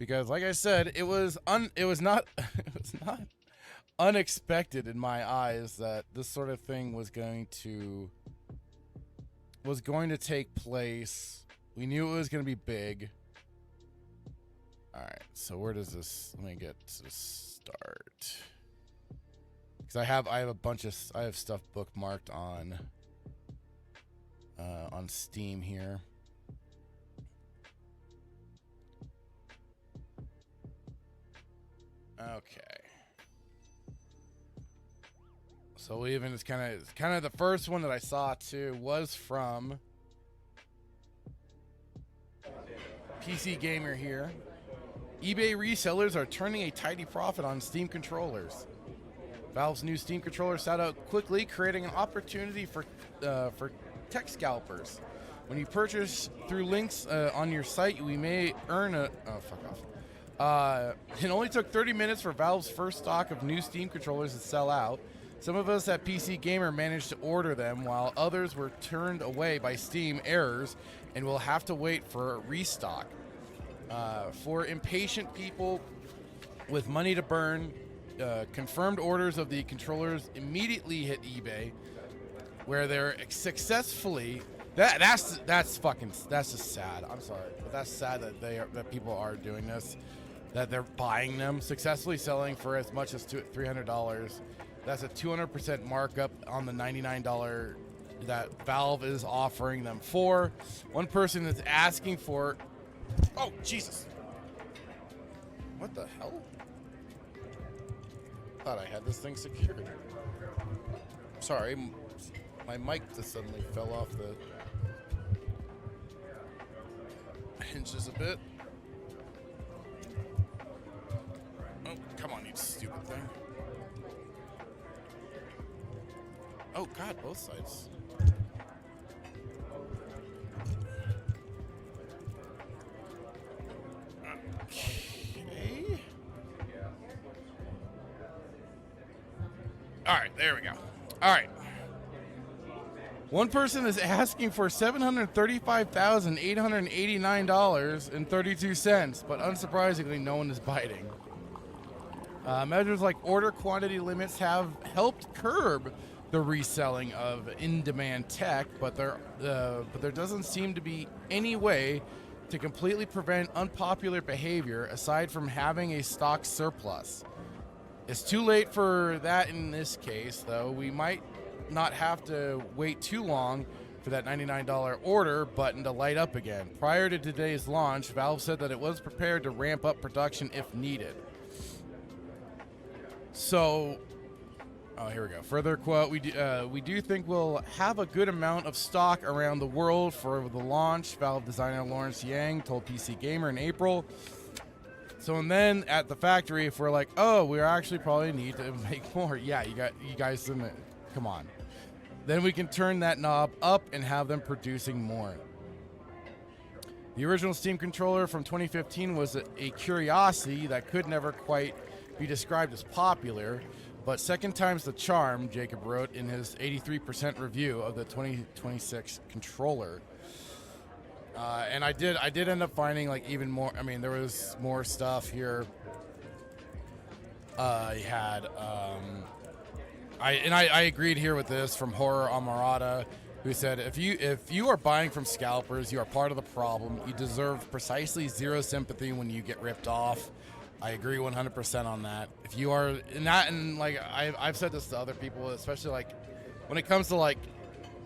because, like I said, it was not it was not unexpected in my eyes that this sort of thing was going to take place. We knew it was going to be big. All right, so where does this? Let me get to start. Because I have stuff bookmarked on Steam here. Okay. So even it's kind of the first one that I saw too was from PC Gamer here. eBay resellers are turning a tidy profit on Steam controllers. Valve's new Steam controller sat out quickly, creating an opportunity for tech scalpers. When you purchase through links on your site, we may earn a... Oh, fuck off. It only took 30 minutes for Valve's first stock of new Steam controllers to sell out. Some of us at PC Gamer managed to order them, while others were turned away by Steam errors and will have to wait for a restock. For impatient people with money to burn, confirmed orders of the controllers immediately hit eBay, where they're successfully... That's just sad. I'm sorry, but that's sad that people are doing this, that they're buying them, successfully selling for as much as $300. That's a 200% markup on the $99 that Valve is offering them for. One person is asking for... Oh, Jesus. What the hell? Thought I had this thing secured. Sorry, my mic just suddenly fell off the hinges a bit. Oh, come on, you stupid thing. Oh, God, both sides. Okay. All right, there we go. All right. One person is asking for $735,889.32, but unsurprisingly, no one is biting. Measures like order quantity limits have helped curb the reselling of in-demand tech, but there doesn't seem to be any way to completely prevent unpopular behavior aside from having a stock surplus. It's too late for that in this case, though. We might not have to wait too long for that $99 order button to light up again. Prior to today's launch, Valve said that it was prepared to ramp up production if needed. So, oh, here we go. Further quote, we do think we'll have a good amount of stock around the world for the launch, Valve designer Lawrence Yang told PC Gamer in April. So, and then at the factory, if we're like, oh, we actually probably need to make more. Yeah, you guys, come on. Then we can turn that knob up and have them producing more. The original Steam controller from 2015 was a curiosity that could never quite be described as popular, but second time's the charm, Jacob wrote in his 83% review of the 2026 controller. And I did end up finding like even more. I mean, there was more stuff here. You had I agreed here with this from Horror Amarada, who said, if you are buying from scalpers, you are part of the problem. You deserve precisely zero sympathy when you get ripped off. I agree 100% on that. If you are in that, and like I've said this to other people, especially like when it comes to like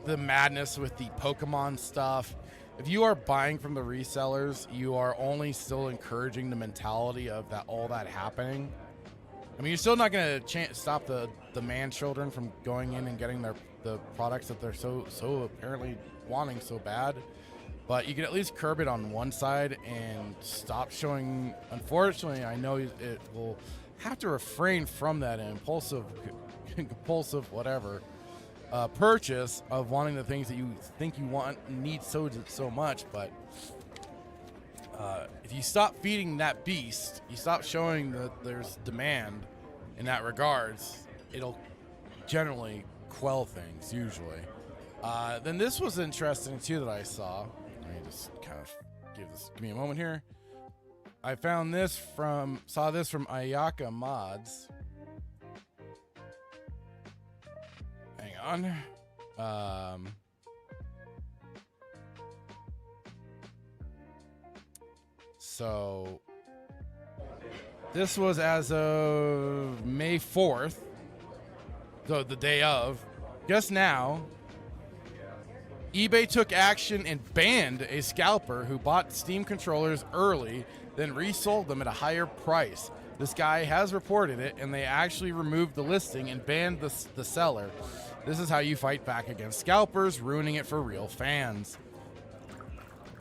the madness with the Pokemon stuff, if you are buying from the resellers, you are only still encouraging the mentality of that all that happening. I mean, you're still not going to stop the man children from going in and getting the products that they're so apparently wanting so bad. But you can at least curb it on one side and stop showing. Unfortunately, I know it will have to refrain from that compulsive whatever purchase of wanting the things that you think you want and need so much. But if you stop feeding that beast, you stop showing that there's demand in that regards, it'll generally quell things usually. Then this was interesting too that I saw. Let me just kind of give me a moment here. I found this saw this from Ayaka Mods. Hang on. So this was as of May 4th, so the day of. Just now, eBay took action and banned a scalper who bought Steam controllers early, then resold them at a higher price. This guy has reported it, and they actually removed the listing and banned the seller. This is how you fight back against scalpers, ruining it for real fans.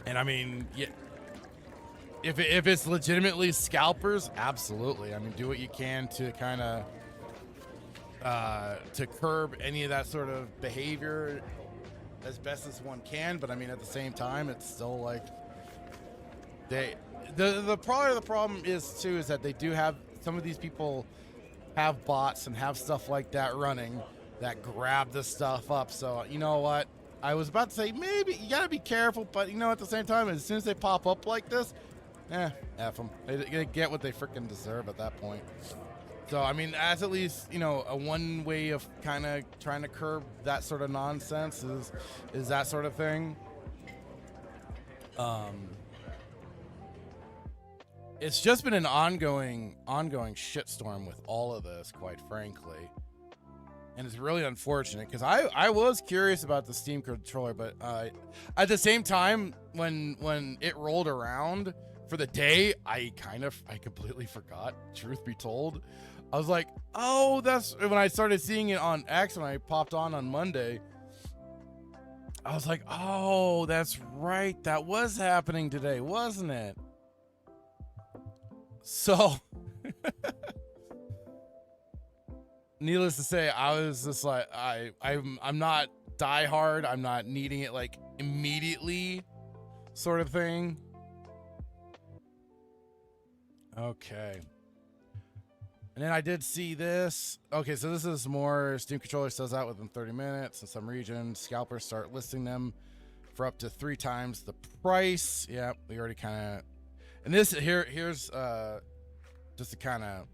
And I mean, yeah, if it's legitimately scalpers, absolutely. I mean, do what you can to kind of to curb any of that sort of behavior as best as one can. But I mean, at the same time, it's still like the problem is too is that they do have some of these people have bots and have stuff like that running that grab this stuff up. So you know what? I was about to say maybe you gotta be careful, but you know at the same time, as soon as they pop up like this, F them. They get what they freaking deserve at that point. So I mean, that's at least, you know, a one way of kind of trying to curb that sort of nonsense is that sort of thing. It's just been an ongoing shitstorm with all of this, quite frankly. And it's really unfortunate because I was curious about the Steam controller, but at the same time, when it rolled around for the day, I completely forgot, truth be told. I was like, oh, that's when I started seeing it on X when I popped on Monday. I was like, oh, that's right. That was happening today, wasn't it? So, needless to say, I was just like, I'm not diehard. I'm not needing it like immediately, sort of thing. Okay. And then I did see this. Okay, so this is more Steam controller sells out within 30 minutes in some regions. Scalpers start listing them for up to 3 times the price. Yeah, we already kind of. And this here's just to kind of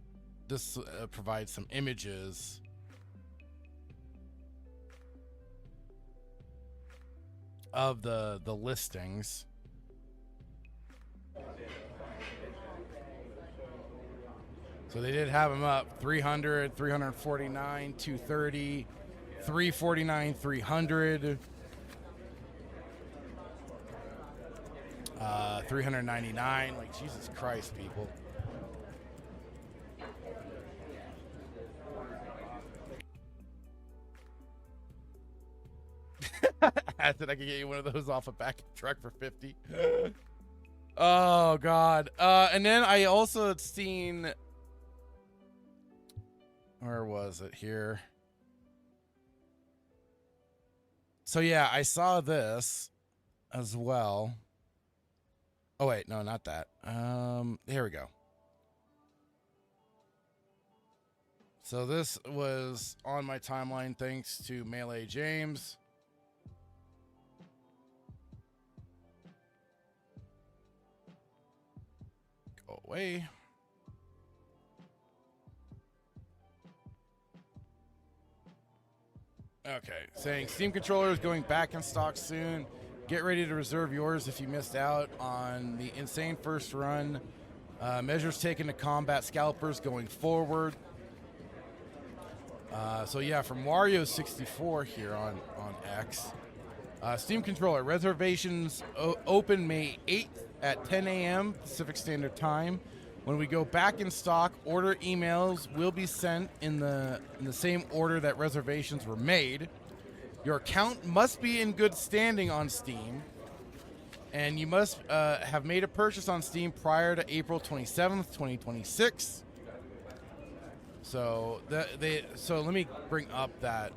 provide some images of the listings. So they did have them up 300, 349, 230, 349, 300, 399. Like, Jesus Christ, people. I said I could get you one of those off a back truck for 50. Oh, God. And then I also had seen... Where was it here? So yeah, I saw this as well. Oh wait, no, not that. Here we go. So this was on my timeline thanks to Melee James. Go away. Okay, saying Steam controller is going back in stock soon. Get ready to reserve yours if you missed out on the insane first run. Measures taken to combat scalpers going forward. So yeah, from Wario64 here on X. Steam controller reservations open May 8th at 10 a.m. Pacific Standard Time. When we go back in stock, order emails will be sent in the same order that reservations were made. Your account must be in good standing on Steam, and you must have made a purchase on Steam prior to April 27th, 2026. So let me bring up that.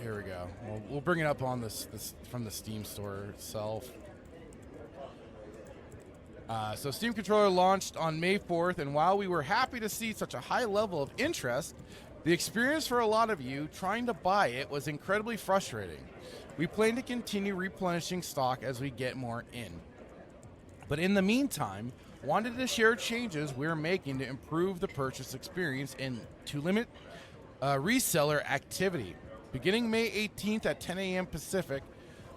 Here we go. We'll bring it up on this from the Steam store itself. So Steam controller launched on May 4th, and while we were happy to see such a high level of interest, the experience for a lot of you trying to buy it was incredibly frustrating. We plan to continue replenishing stock as we get more in. But in the meantime, wanted to share changes we're making to improve the purchase experience and to limit reseller activity. Beginning May 18th at 10 a.m. Pacific,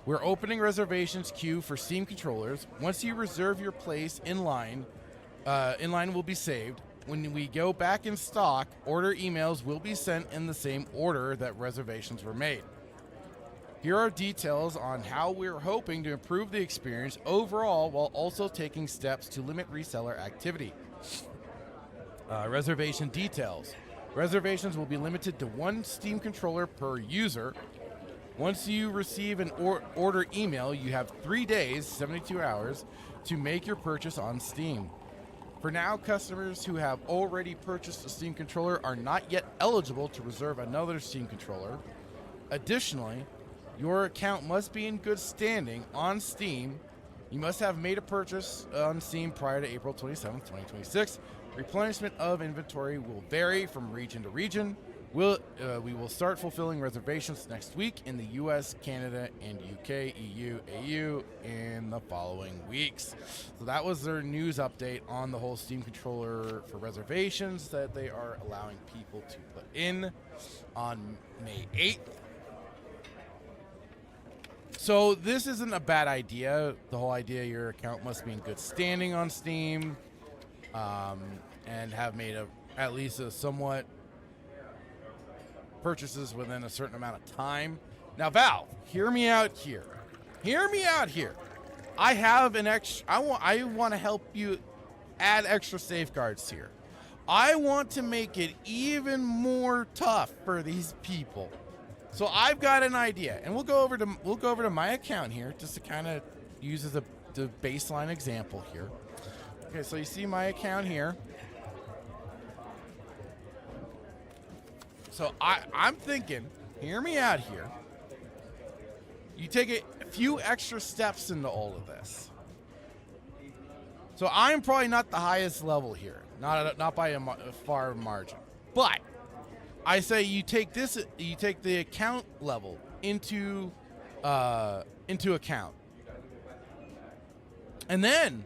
we're opening reservations queue for Steam controllers. Once you reserve your place in line will be saved. When we go back in stock, order emails will be sent in the same order that reservations were made. Here are details on how we're hoping to improve the experience overall while also taking steps to limit reseller activity. Reservation details. Reservations will be limited to one Steam controller per user. Once you receive an order email, you have 3 days, 72 hours, to make your purchase on Steam. For now, customers who have already purchased a Steam controller are not yet eligible to reserve another Steam controller. Additionally, your account must be in good standing on Steam. You must have made a purchase on Steam prior to April 27th, 2026. Replenishment of inventory will vary from region to region. We will start fulfilling reservations next week in the US, Canada, and UK, EU, AU in the following weeks. So that was their news update on the whole Steam controller for reservations that they are allowing people to put in on May 8th. So this isn't a bad idea. The whole idea your account must be in good standing on Steam and have made at least a somewhat purchases within a certain amount of time. Now, Valve, hear me out here. Hear me out here. I have an extra. I want to help you add extra safeguards here. I want to make it even more tough for these people. So I've got an idea, and we'll go over to my account here just to kind of use as the baseline example here. Okay, so you see my account here. So I'm thinking, hear me out here. You take a few extra steps into all of this. So I'm probably not the highest level here, not by a far margin. But I say you take the account level into account, and then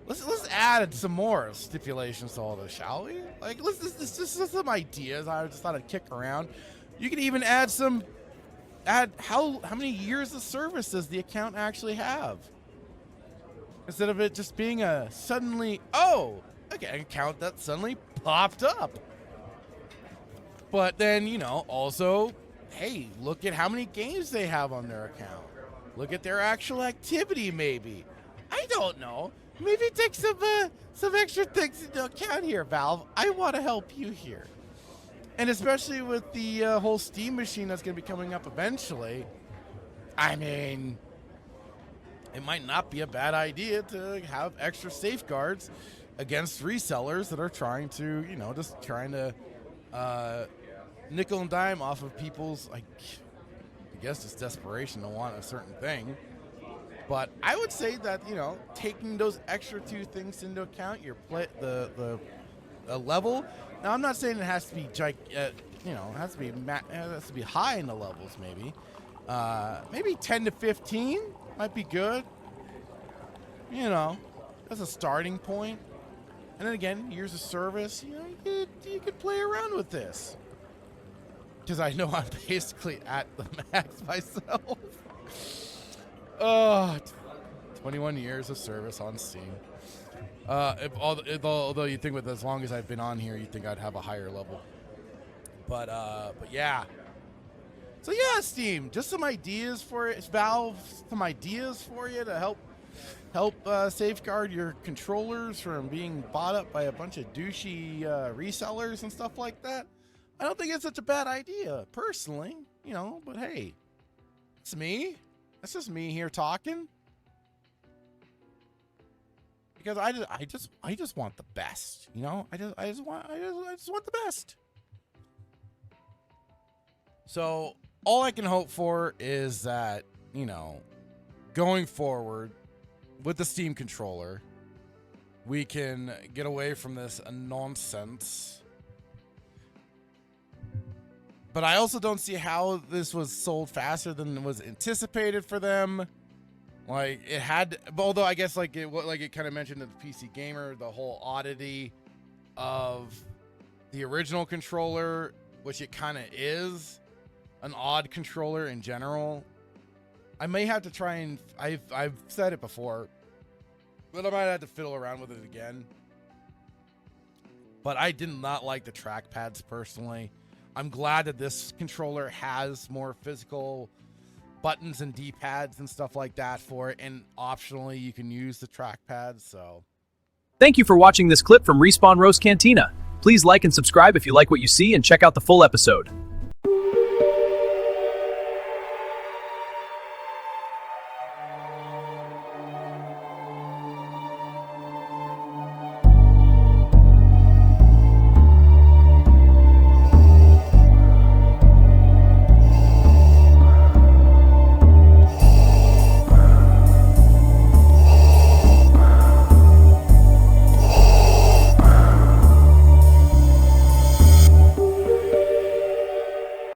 let's add some more stipulations to all this, shall we? Like, let's just some ideas. I just thought I'd kick around. You can even add how many years of service does the account actually have, instead of it just being a suddenly an account that suddenly popped up. But then also, hey, look at how many games they have on their account. Look at their actual activity. Maybe, I don't know. Maybe take some extra things into account here, Valve. I want to help you here. And especially with the whole Steam machine that's going to be coming up eventually, I mean, it might not be a bad idea to have extra safeguards against resellers that are trying to nickel and dime off of people's, I guess, just desperation to want a certain thing. But I would say that, taking those extra two things into account, the level. Now, I'm not saying it has to be it has to be high in the levels. Maybe 10 to 15 might be good. That's a starting point. And then again, years of service. You could play around with this, because I know I'm basically at the max myself. 21 years of service on Steam. Although you think with as long as I've been on here, you'd think I'd have a higher level. But yeah. So yeah, Steam, just some ideas for it. Valve, some ideas for you to help safeguard your controllers from being bought up by a bunch of douchey resellers and stuff like that. I don't think it's such a bad idea, personally. But hey, it's me. That's just me here talking, because I just want the best. I just want the best. So all I can hope for is that going forward with the Steam controller, we can get away from this nonsense. But I also don't see how this was sold faster than was anticipated for them. Like it had, although I guess like it kind of mentioned in the PC Gamer, the whole oddity of the original controller, which it kind of is an odd controller in general. I may have to try and I've said it before, but I might have to fiddle around with it again. But I did not like the trackpads personally. I'm glad that this controller has more physical buttons and D-pads and stuff like that for it, and optionally you can use the trackpads. So thank you for watching this clip from Respawn Roast Cantina. Please like and subscribe if you like what you see, and check out the full episode.